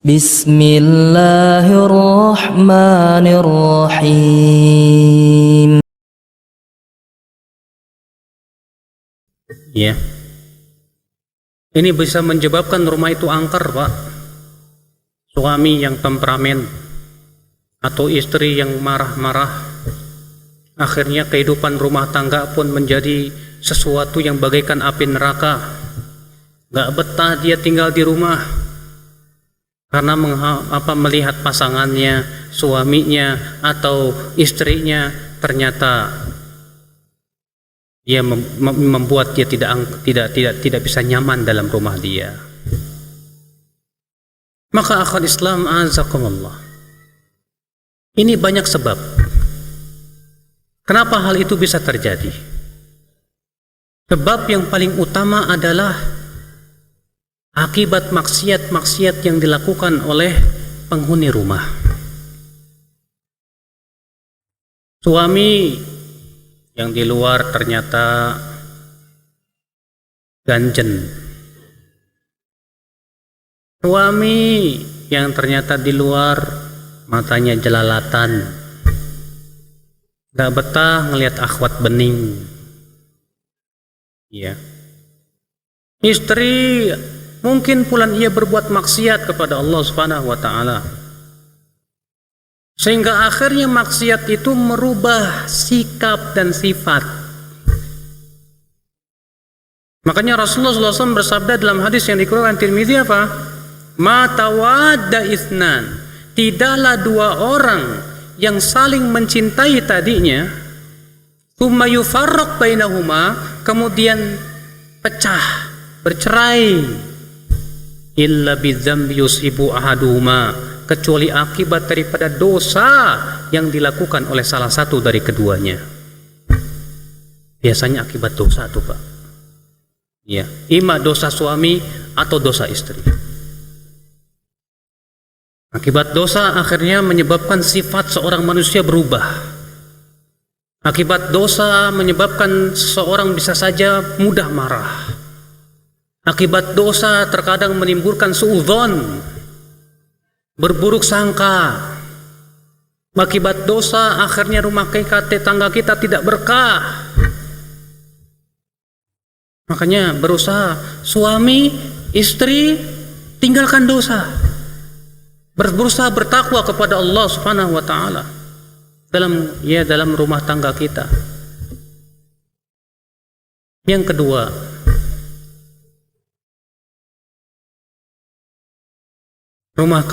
Bismillahirrahmanirrahim. Ya, ini bisa menyebabkan rumah itu angker, Pak. Suami yang temperamen atau istri yang marah-marah, akhirnya kehidupan rumah tangga pun menjadi sesuatu yang bagaikan api neraka. Gak betah dia tinggal di rumah karena melihat pasangannya, suaminya atau istrinya ternyata dia membuat dia tidak bisa nyaman dalam rumah dia. Maka akhwat Islam azakumullah, ini banyak sebab kenapa hal itu bisa terjadi. Sebab yang paling utama adalah akibat maksiat-maksiat yang dilakukan oleh penghuni rumah. Suami yang di luar ternyata ganjen. Suami yang ternyata di luar matanya jelalatan. Gak betah ngelihat akhwat bening. Ya. Istri mungkin pula ia berbuat maksiat kepada Allah Subhanahu wa taala. Sehingga akhirnya maksiat itu merubah sikap dan sifat. Makanya Rasulullah SAW bersabda dalam hadis yang dikeluarkan Tirmidzi apa? Ma tawadda itsnan. Tidaklah dua orang yang saling mencintai tadinya, tsumma yufarraq bainahuma, kemudian pecah, bercerai, illa bidzambi yusibu ahaduhuma, kecuali akibat daripada dosa yang dilakukan oleh salah satu dari keduanya. Biasanya akibat dosa tuh, Pak. Ya, ima dosa suami atau dosa istri. Akibat dosa akhirnya menyebabkan sifat seorang manusia berubah. Akibat dosa menyebabkan seseorang bisa saja mudah marah. Akibat dosa terkadang menimbulkan suudzon, berburuk sangka. Akibat dosa akhirnya rumah tangga kita tidak berkah. Makanya berusaha suami, istri tinggalkan dosa. Berusaha bertakwa kepada Allah Subhanahu wa taala dalam rumah tangga kita. Yang kedua, rumah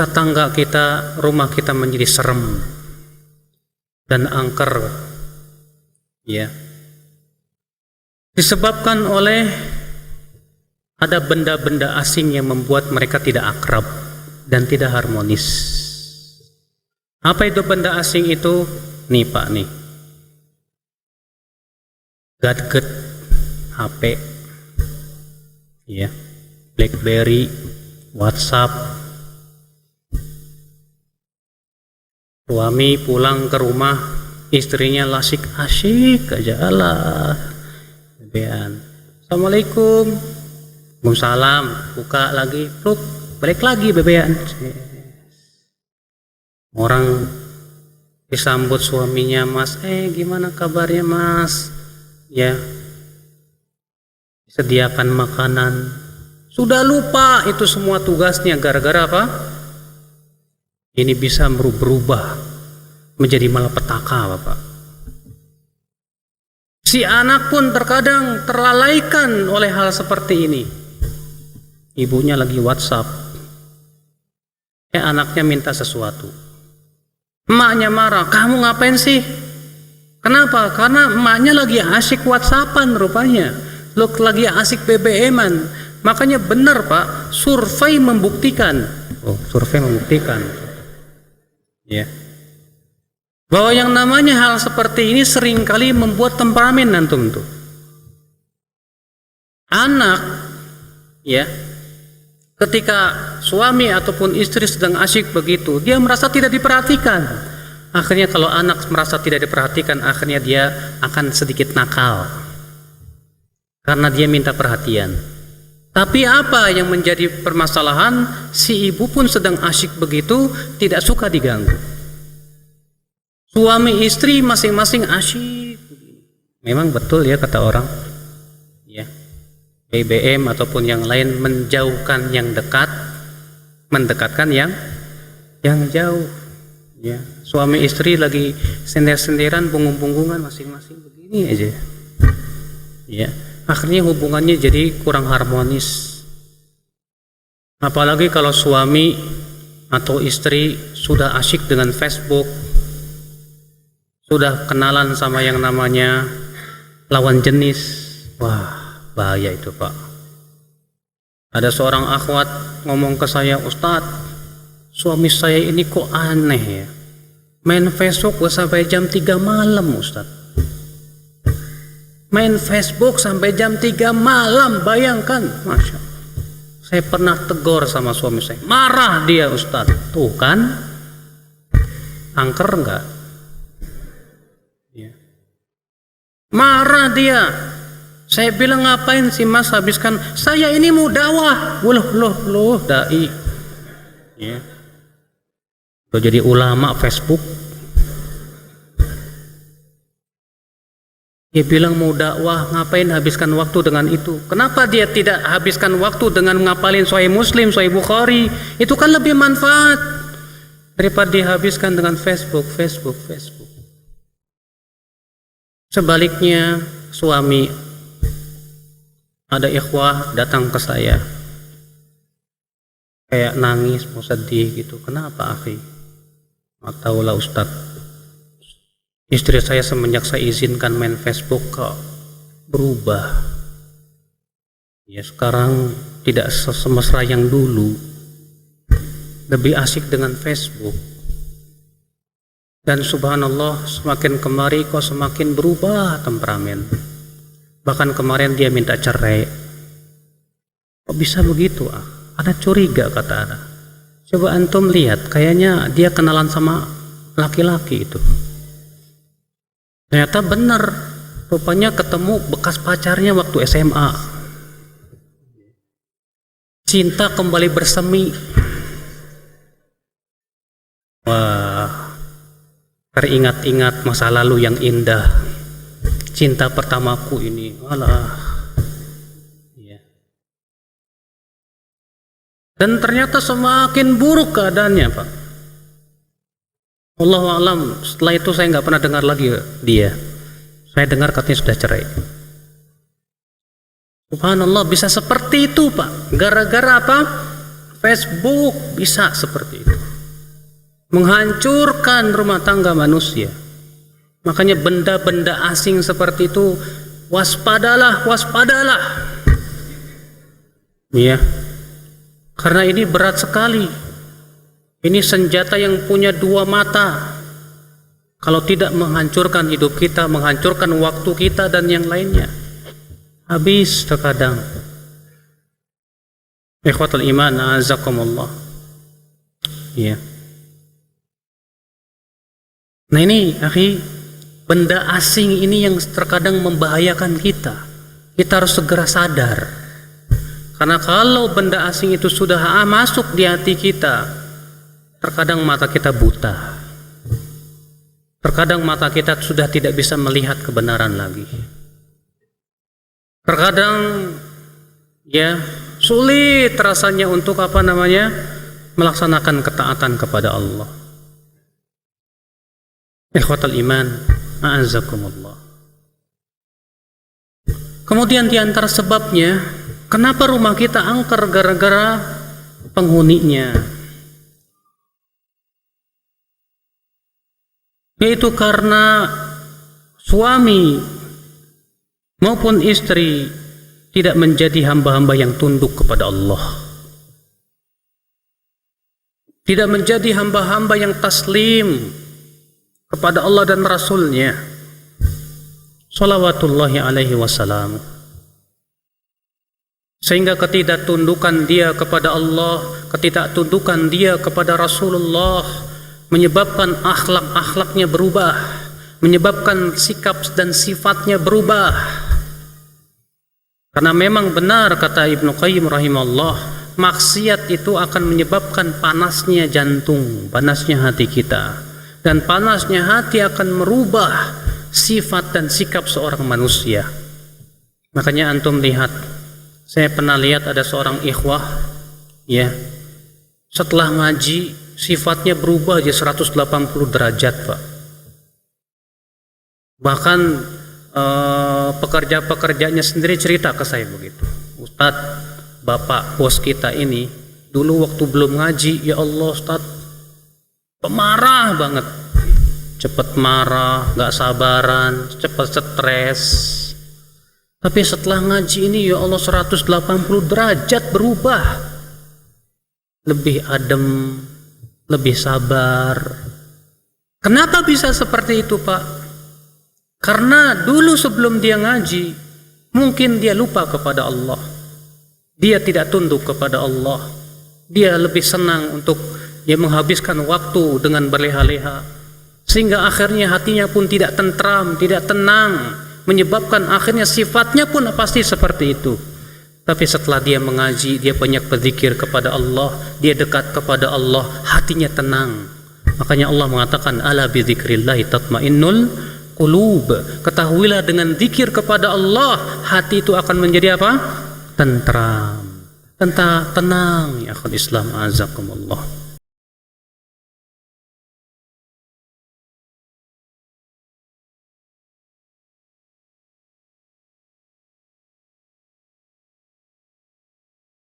kita menjadi serem dan angker, ya, disebabkan oleh ada benda-benda asing yang membuat mereka tidak akrab dan tidak harmonis. Apa itu benda asing itu? Nih Pak, nih gadget, HP, ya, BlackBerry, WhatsApp. Suami pulang ke rumah, istrinya asyik aja, alah bebean, assalamualaikum, waalaikumsalam, buka lagi, pluk, balik lagi bebean. Orang disambut suaminya, mas, gimana kabarnya mas, ya, sediakan makanan, sudah lupa itu semua tugasnya. Gara-gara apa? Ini bisa berubah menjadi malapetaka, Bapak. Si anak pun terkadang terlalaikan oleh hal seperti ini. Ibunya lagi WhatsApp, anaknya minta sesuatu, emaknya marah, kamu ngapain sih? Kenapa? Karena emaknya lagi asik WhatsAppan rupanya, lagi asik BBM-an. Makanya benar Pak, survei membuktikan, ya, bahwa yang namanya hal seperti ini seringkali membuat temperamen antum tuh. Anak, ya, ketika suami ataupun istri sedang asyik begitu, dia merasa tidak diperhatikan. Akhirnya kalau anak merasa tidak diperhatikan, akhirnya dia akan sedikit nakal karena dia minta perhatian. Tapi apa yang menjadi permasalahan? Si ibu pun sedang asyik begitu, tidak suka diganggu. Suami istri masing-masing asyik. Memang betul ya kata orang, ya, BBM ataupun yang lain menjauhkan yang dekat, mendekatkan yang jauh. Ya, suami istri lagi sender-senderan, punggung-punggungan masing-masing begini aja. Ya, akhirnya hubungannya jadi kurang harmonis. Apalagi kalau suami atau istri sudah asyik dengan Facebook, sudah kenalan sama yang namanya lawan jenis. Wah, bahaya itu Pak. Ada seorang akhwat ngomong ke saya, Ustadz, suami saya ini kok aneh ya, main Facebook sampai jam 3 malam Ustadz. Main Facebook sampai jam 3 malam, bayangkan. Masya Allah. Saya pernah tegur sama suami saya, marah dia Ustadz. Tuh kan, angker enggak? Ya. Marah dia. Saya bilang, ngapain sih mas habiskan? Saya ini mau dakwah. Loh, dai. Ya. Udah jadi ulama Facebook. Dia bilang mau dakwah, ngapain habiskan waktu dengan itu? Kenapa dia tidak habiskan waktu dengan ngapalin Sahih Muslim, Sahih Bukhari? Itu kan lebih manfaat daripada dihabiskan dengan Facebook. Sebaliknya, suami, ada ikhwah datang ke saya, kayak nangis, mau sedih gitu. Kenapa akhi? Nggak tahu lah Ustadz. Istri saya semenjak saya izinkan main Facebook kok berubah. Ya sekarang tidak semesra yang dulu. Lebih asik dengan Facebook. Dan subhanallah semakin kemari kok semakin berubah temperamen. Bahkan kemarin dia minta cerai. Kok bisa begitu ah? Ada curiga kata Ana. Coba antum lihat, kayaknya dia kenalan sama laki-laki itu. Ternyata benar, rupanya ketemu bekas pacarnya waktu SMA. Cinta kembali bersemi. Wah, teringat-ingat masa lalu yang indah. Cinta pertamaku ini, alah. Ya. Dan ternyata semakin buruk keadaannya Pak. Allahu a'lam, setelah itu saya nggak pernah dengar lagi dia. Saya dengar katanya sudah cerai. Subhanallah, bisa seperti itu Pak. Gara-gara apa? Facebook bisa seperti itu. Menghancurkan rumah tangga manusia. Makanya benda-benda asing seperti itu, waspadalah. Iya. Karena ini berat sekali. Ini senjata yang punya dua mata. Kalau tidak menghancurkan hidup kita, menghancurkan waktu kita dan yang lainnya, habis terkadang. Ikhwatul iman, a'azakumullah. Ya. Nah ini, akhi, benda asing ini yang terkadang membahayakan kita. Kita harus segera sadar. Karena kalau benda asing itu sudah masuk di hati kita, terkadang mata kita buta. Terkadang mata kita sudah tidak bisa melihat kebenaran lagi. Terkadang ya sulit rasanya untuk melaksanakan ketaatan kepada Allah. Ikhwatal iman, a'azakumullah. Kemudian di antara sebabnya, kenapa rumah kita angker gara-gara penghuninya? Yaitu karena suami maupun istri tidak menjadi hamba-hamba yang tunduk kepada Allah, tidak menjadi hamba-hamba yang taslim kepada Allah dan Rasulnya salawatullahi alaihi wasallam. Sehingga ketidaktundukan dia kepada Allah, ketidaktundukan dia kepada Rasulullah menyebabkan akhlak-akhlaknya berubah, menyebabkan sikap dan sifatnya berubah. Karena memang benar kata Ibnu Qayyim rahimahullah, maksiat itu akan menyebabkan panasnya jantung, panasnya hati kita. Dan panasnya hati akan merubah sifat dan sikap seorang manusia. Makanya antum lihat, saya pernah lihat ada seorang ikhwah, ya, setelah ngaji sifatnya berubah aja 180 derajat, Pak. Bahkan pekerja-pekerjanya sendiri cerita ke saya begitu. Ustadz, bapak bos kita ini dulu waktu belum ngaji, ya Allah Ustadz, pemarah banget, cepet marah, gak sabaran, cepet stres. Tapi setelah ngaji ini, ya Allah, 180 derajat berubah, lebih adem, lebih sabar. Kenapa bisa seperti itu, Pak? Karena dulu sebelum dia ngaji, mungkin dia lupa kepada Allah. Dia tidak tunduk kepada Allah. Dia lebih senang untuk dia menghabiskan waktu dengan berleha-leha. Sehingga akhirnya hatinya pun tidak tentram, tidak tenang. Menyebabkan akhirnya sifatnya pun pasti seperti itu. Tapi setelah dia mengaji, dia banyak berzikir kepada Allah, dia dekat kepada Allah, hatinya tenang. Makanya Allah mengatakan, ala bidzikrillahi tatmainnul qulub. Ketahuilah dengan zikir kepada Allah, hati itu akan menjadi apa? Tentram, tenang. Ya akhul Islam azakumullah.